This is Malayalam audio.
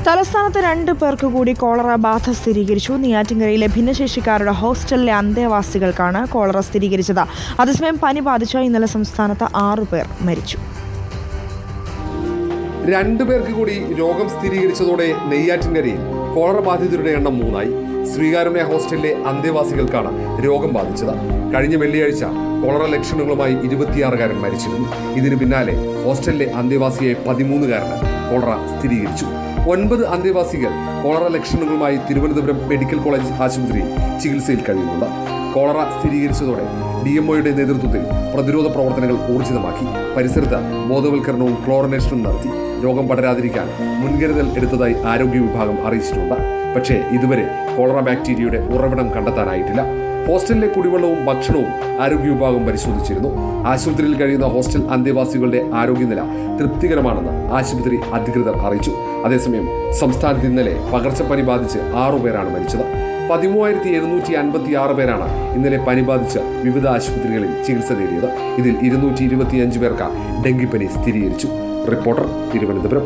തലസ്ഥാനത്ത് 2 പേർക്ക് കൂടി കോളറ ബാധ സ്ഥിരീകരിച്ചു. നെയ്യാറ്റിൻകരയിലെ ഭിന്നശേഷിക്കാരുടെ ഹോസ്റ്റലിലെ അന്തേവാസികൾക്കാണ് കോളറ സ്ഥിരീകരിച്ചത്. അതേസമയം പനി ബാധിച്ച ഇന്നലെ സംസ്ഥാനത്ത് 6 പേർ മരിച്ചു. 2 പേർക്ക് കൂടി രോഗം സ്ഥിരീകരിച്ചതോടെ നെയ്യാറ്റിൻകരയിൽ കോളറ ബാധിതരുടെ എണ്ണം 3ആയി. ശ്രീകാരുണ്യ ഹോസ്റ്റലിലെ അന്തേവാസികൾക്കാണ് രോഗം ബാധിച്ചത്. കഴിഞ്ഞ വെള്ളിയാഴ്ച കോളറ ലക്ഷണങ്ങളുമായി 26കാരൻ മരിച്ചിരുന്നു. ഇതിന് പിന്നാലെ ഹോസ്റ്റലിലെ അന്തേവാസിയെ 13കാരന് കോളറ സ്ഥിരീകരിച്ചു. 9 അന്തേവാസികൾ കോളറ ലക്ഷണങ്ങളുമായി തിരുവനന്തപുരം മെഡിക്കൽ കോളേജ് ആശുപത്രിയിൽ ചികിത്സയിൽ കഴിയുന്നുണ്ട്. കോളറ സ്ഥിരീകരിച്ചതോടെ DMOയുടെ നേതൃത്വത്തിൽ പ്രതിരോധ പ്രവർത്തനങ്ങൾ ഊർജിതമാക്കി. പരിസരത്ത് ബോധവൽക്കരണവും ക്ലോറിനേഷനും നടത്തി. രോഗം പടരാതിരിക്കാൻ മുൻകരുതൽ എടുത്തതായി ആരോഗ്യ വിഭാഗം അറിയിച്ചിട്ടുണ്ട്. പക്ഷേ ഇതുവരെ കോളറ ബാക്ടീരിയയുടെ ഉറവിടം കണ്ടെത്താനായിട്ടില്ല. ഹോസ്റ്റലിലെ കുടിവെള്ളവും ഭക്ഷണവും ആരോഗ്യ വിഭാഗം പരിശോധിച്ചിരുന്നു. ആശുപത്രിയിൽ കഴിയുന്ന ഹോസ്റ്റൽ അന്തേവാസികളുടെ ആരോഗ്യനില തൃപ്തികരമാണെന്ന് ആശുപത്രി അധികൃതർ അറിയിച്ചു. അതേസമയം സംസ്ഥാനത്ത് ഇന്നലെ പകർച്ചപ്പനി ബാധിച്ച് 6 പേരാണ് മരിച്ചത്. 13,756 പേരാണ് ഇന്നലെ പനി ബാധിച്ച് വിവിധ ആശുപത്രികളിൽ ചികിത്സ തേടിയത്. ഇതിൽ 225 പേർക്ക് ഡെങ്കിപ്പനി സ്ഥിരീകരിച്ചു. റിപ്പോർട്ടർ, തിരുവനന്തപുരം.